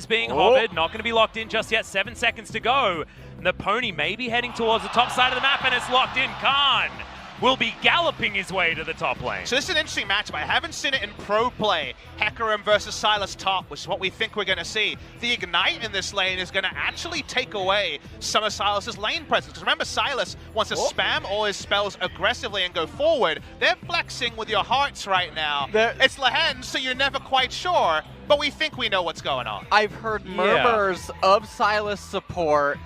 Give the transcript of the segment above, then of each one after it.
is being hovered, not going to be locked in just yet. 7 seconds to go. And the pony may be heading towards the top side of the map, and it's locked in. Khan will be galloping his way to the top lane. So this is an interesting matchup. I haven't seen it in pro play. Hecarim versus Sylas top, which is what we think we're going to see. The Ignite in this lane is going to actually take away some of Sylas's lane presence. Because remember, Sylas wants to spam all his spells aggressively and go forward. They're flexing with your hearts right now. It's Lehen, so you're never quite sure, but we think we know what's going on. I've heard murmurs of Sylas support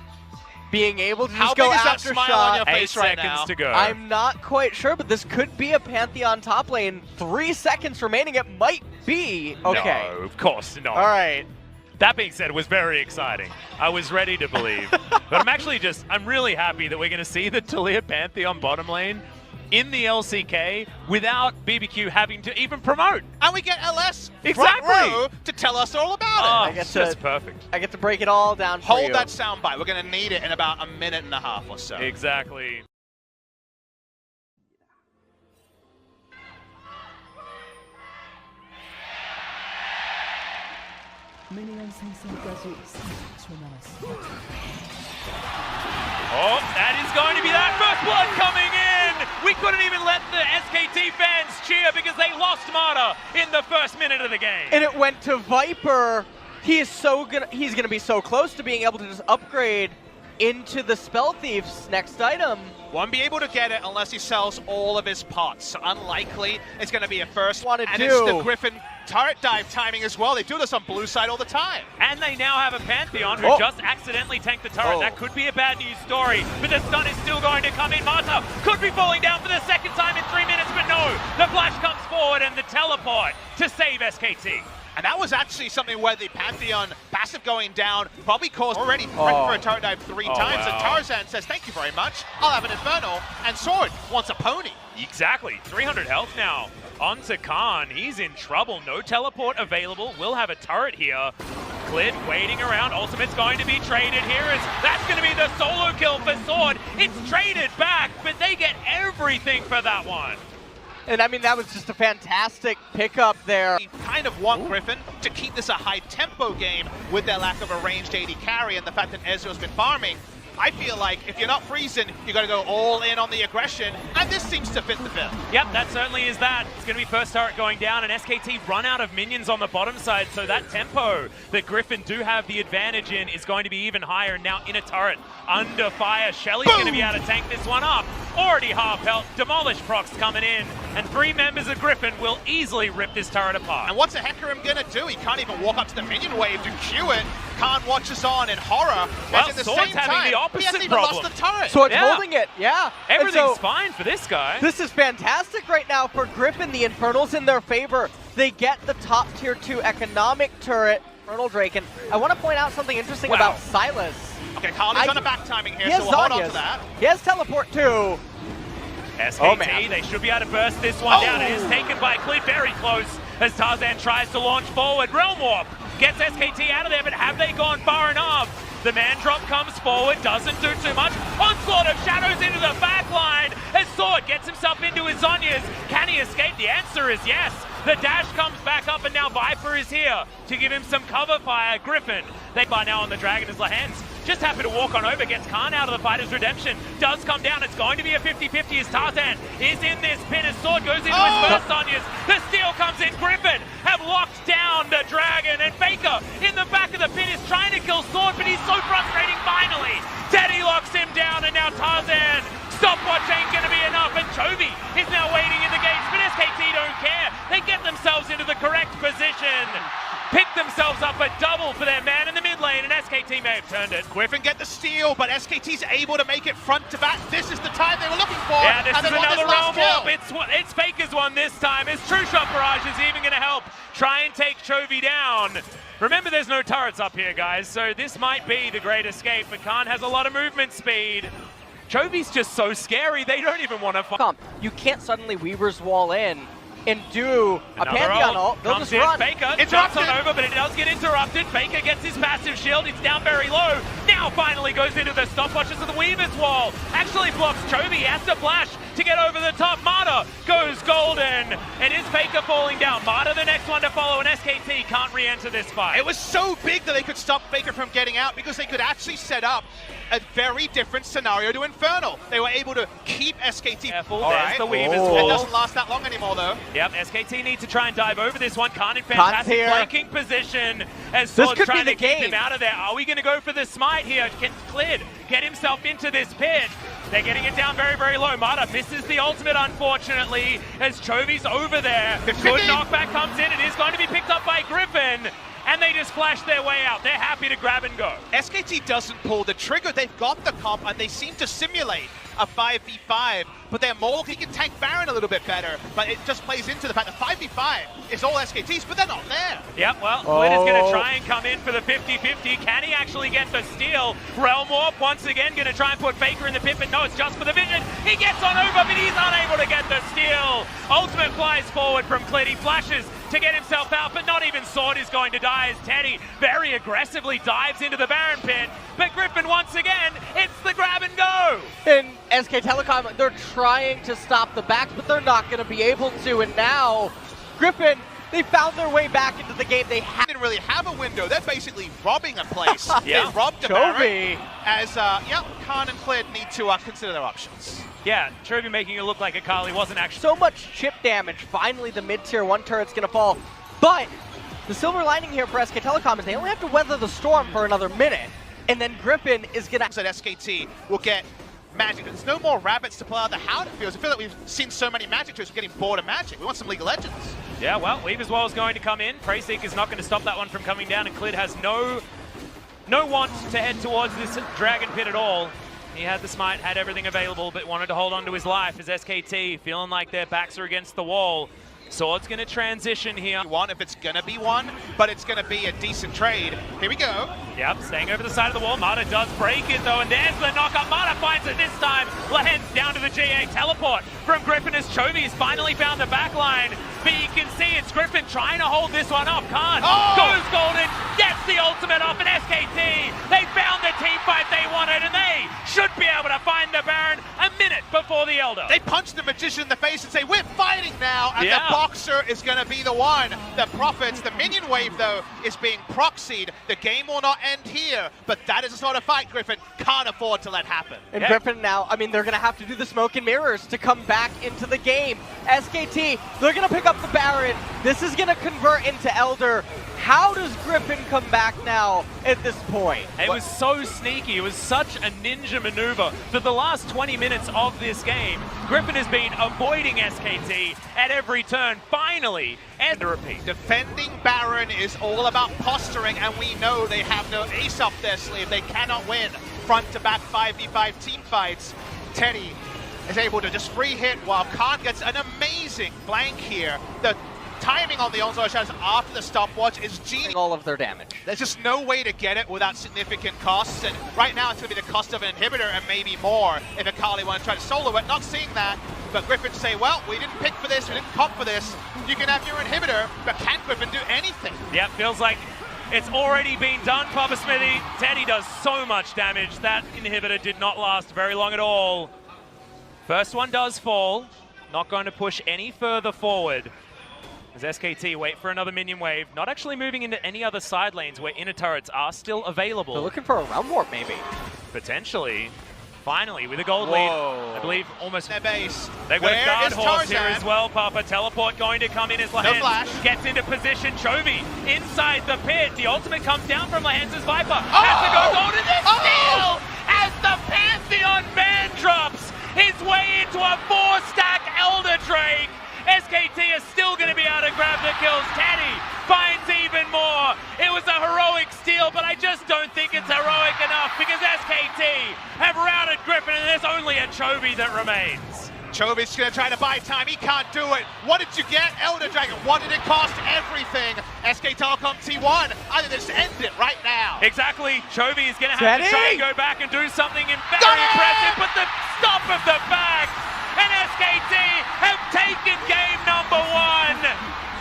being able to just go after smile shot. on your face 8 right seconds now? to go. I'm not quite sure, but this could be a Pantheon top lane. 3 seconds remaining. It might be. Okay. No, of course not. All right. That being said, it was very exciting. I was ready to believe. But I'm really happy that we're going to see the Taliyah Pantheon bottom lane in the LCK without BBQ having to even promote. And we get LS Exactly. front row to tell us all about it. Oh, it's just perfect. I get to break it all down for Hold you. that soundbite. We're going to need it in about a minute and a half or so. Exactly. Oh, that is going to be that first blood coming in! We couldn't even let the SKT fans cheer because they lost Marta in the first minute of the game. And it went to Viper. He's gonna be so close to being able to just upgrade into the Spell Thief's next item. Won't be able to get it unless he sells all of his pots. So unlikely it's going to be a first. Wanna and do. it's the Griffin turret dive timing as well. They do this on blue side all the time. And they now have a Pantheon who just accidentally tanked the turret. That could be a bad news story, but the stun is still going to come in. Marta could be falling down for the second time in 3 minutes, but no. The flash comes forward and the teleport to save SKT. And that was actually something where the Pantheon passive going down probably caused already threatened for a turret dive 3 times. Wow. And Tarzan says, thank you very much. I'll have an Infernal. And Sword wants a pony. Exactly, 300 health now. On to Khan, he's in trouble. No teleport available. We'll have a turret here. Clit waiting around. Ultimate's going to be traded here. That's going to be the solo kill for Sword. It's traded back, but they get everything for that one. And I mean, that was just a fantastic pickup there. We kind of want Griffin to keep this a high-tempo game with their lack of a ranged AD carry and the fact that Ezreal's been farming. I feel like if you're not freezing, you got to go all in on the aggression, and this seems to fit the bill. Yep, that certainly is that. It's going to be first turret going down, and SKT run out of minions on the bottom side, so that tempo that Griffin do have the advantage in is going to be even higher. Now in a turret, under fire, Shelly's going to be able to tank this one up. Already half health, Demolish procs coming in, and 3 members of Griffin will easily rip this turret apart. And what's a Hecarim going to do? He can't even walk up to the minion wave to cue it. Khan watches on in horror. Well, at the Sword's same having time, the opposite he hasn't even problem. lost the turret. So it's holding it, yeah. Everything's fine for this guy. This is fantastic right now for Griffin. The Infernal's in their favor. They get the top tier 2 economic turret, Infernal Drake. And I want to point out something interesting about Sylas. Okay, Khan is on a back timing here, He so has we'll hold on to Zhonya's. that. He has teleport too. SKT, they should be able to burst this one down. It is taken by Clit very close as Tarzan tries to launch forward. Realm Warp gets SKT out of there, but have they gone far enough? The man drop comes forward, doesn't do too much. Onslaught of shadows into the back line as Sword gets himself into his Zhonya's. Can he escape? The answer is yes. The dash comes back up, and now Viper is here to give him some cover fire. Griffin, they by now on the Dragon as Lahen's just happy to walk on over, gets Khan out of the fight as Redemption does come down. It's going to be a 50-50 as Tarzan is in this pin as Sword goes into his first Sonya's. The steal comes in. Griffin have locked down the Dragon, and Faker in the back of the pin is trying to kill Sword, but he's so frustrating finally. Teddy locks him down, and now Tarzan. Stopwatch ain't going to be enough, and Chovy is now waiting in the gates, but SKT don't care. They get themselves into the correct position. Pick themselves up a double for their man in the mid lane, and SKT may have turned it. Griffin get the steal, but SKT's able to make it front to back. This is the time they were looking for. Yeah, this is another Realm Warp. Kill. It's Faker's one this time. His True Shot Barrage is even going to help try and take Chovy down. Remember, there's no turrets up here, guys, so this might be the great escape, but Khan has a lot of movement speed. Chovy's just so scary, they don't even want to fight. You can't suddenly Weaver's Wall in and do a Another Pantheon ult. They'll comes just run. Faker jumps on over, but it does get interrupted. Faker gets his passive shield. It's down very low. Now finally goes into the stopwatches of the Weaver's Wall. Actually blocks Chovy. He has to flash. to get over the top. Mata goes golden. It is Faker falling down. Mata the next one to follow, and SKT can't re-enter this fight. It was so big that they could stop Faker from getting out because they could actually set up a very different scenario to Infernal. They were able to keep SKT. Careful, All there's right. the weave as It well. doesn't last that long anymore, though. Yep, SKT need to try and dive over this one. Khan in fantastic here. flanking position as This Sword's could be trying the to keep game. him out of there. Are we going to go for the smite here? Can Clid get himself into this pit? They're getting it down very, very low. Mata misses the ultimate, unfortunately, as Chovy's over there. Good knockback comes in. It is going to be picked up by Griffin. And they just flash their way out. They're happy to grab and go. SKT doesn't pull the trigger. They've got the comp, and they seem to simulate a 5v5, but they're more, he can tank Baron a little bit better, but it just plays into the fact that 5v5 is all SKTs, but they're not there. Yep, well, Clid is going to try and come in for the 50-50. Can he actually get the steal? Realm Warp once again going to try and put Faker in the pit, but no, it's just for the vision. He gets on over, but he's unable to get the steal. Ultimate flies forward from Clid. He flashes to get himself out, but not even Sword is going to die as Teddy very aggressively dives into the Baron pit. But Griffin, once again, it's the grab and go. And SK Telecom, they're trying to stop the backs, but they're not going to be able to. And now, Griffin, they found their way back into the game. They Didn't really have a window. They're basically robbing a place. Yeah. They robbed a Chovy. Baron. As, Khan and Clid need to consider their options. Yeah, Chovy making it look like Akali wasn't actually. so much chip damage. Finally, the mid-tier 1 turret's going to fall. But the silver lining here for SK Telecom is they only have to weather the storm for another minute. And then Griffin is going to... That SKT will get Magic. There's no more rabbits to play out the Howden fields. I feel like we've seen so many Magic trips, we're getting bored of Magic. We want some League of Legends. Yeah, well, Weave as well is going to come in. Preyseek is not going to stop that one from coming down, and Clid has no want to head towards this Dragon Pit at all. He had the smite, had everything available, but wanted to hold on to his life as SKT feeling like their backs are against the wall. Sword's going to transition here. One if it's going to be one, but it's going to be a decent trade. Here we go. Yep, staying over the side of the wall. Mata does break it though, and there's the knockup. Mata finds it this time. Lands down to the GA teleport from Griffin as Chovy's finally found the back line. But you can see it's Griffin trying to hold this one up. Khan goes golden, gets the ultimate off, and SKT, they found the team fight they wanted, and they should be able to find the Baron a minute before the Elder. They punch the Magician in the face and say, we're fighting now, and the Boxer is going to be the one. The Prophets, the minion wave, though, is being proxied. The game will not end here, but that is the sort of fight Griffin can't afford to let happen. And Griffin now, I mean, they're going to have to do the smoke and mirrors to come back into the game. SKT, they're going to pick up the Baron. This is going to convert into Elder. How does Griffin come back now at this point? It was so sneaky. It was such a ninja maneuver. For the last 20 minutes of this game, Griffin has been avoiding SKT at every turn. Finally, and the repeat. Defending Baron is all about posturing, and we know they have no ace up their sleeve. They cannot win front-to-back 5v5 team fights. Teddy is able to just free hit while Khan gets an amazing flank here. The timing on the onslaught shots after the stopwatch is genius. All of their damage. There's just no way to get it without significant costs, and right now it's going to be the cost of an inhibitor and maybe more if Akali want to try to solo it. Not seeing that, but Griffin say, well, we didn't pick for this, we didn't comp for this. You can have your inhibitor, but can Griffin do anything? Yep, feels like it's already been done, Papa Smithy. Teddy does so much damage. That inhibitor did not last very long at all. First one does fall. Not going to push any further forward. As SKT wait for another minion wave, not actually moving into any other side lanes where inner turrets are still available. They're looking for a realm warp, maybe. Potentially. Finally, with a gold lead, I believe almost their base. They've got a guard horse Tarzan here as well, Papa. Teleport going to come in as Lahens gets into position. Chovy inside the pit. The ultimate comes down from Lahens' Viper. Has to go golden and steal as the Pantheon ban drops his way into a 4-stack Elder Drake. SKT is still going to be able to grab the kills. Teddy finds even more. It was a heroic steal, but I just don't think it's heroic enough because SKT have routed Griffin and there's only a Chovy that remains. Chovy's going to try to buy time. He can't do it. What did you get? Elder Dragon. What did it cost? Everything. SK Telecom T1. I think they just end it right now. Exactly. Chovy is going to have to try and go back and do something very impressive, but the stop of the back. And SKT have taken game number 1.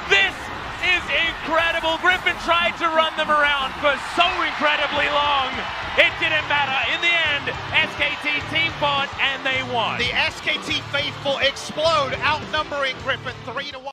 This is incredible. Griffin tried to run them around for so incredibly long. It didn't matter. In the end, SKT team fought and they won. on. The SKT faithful explode, outnumbering Griffin 3-1.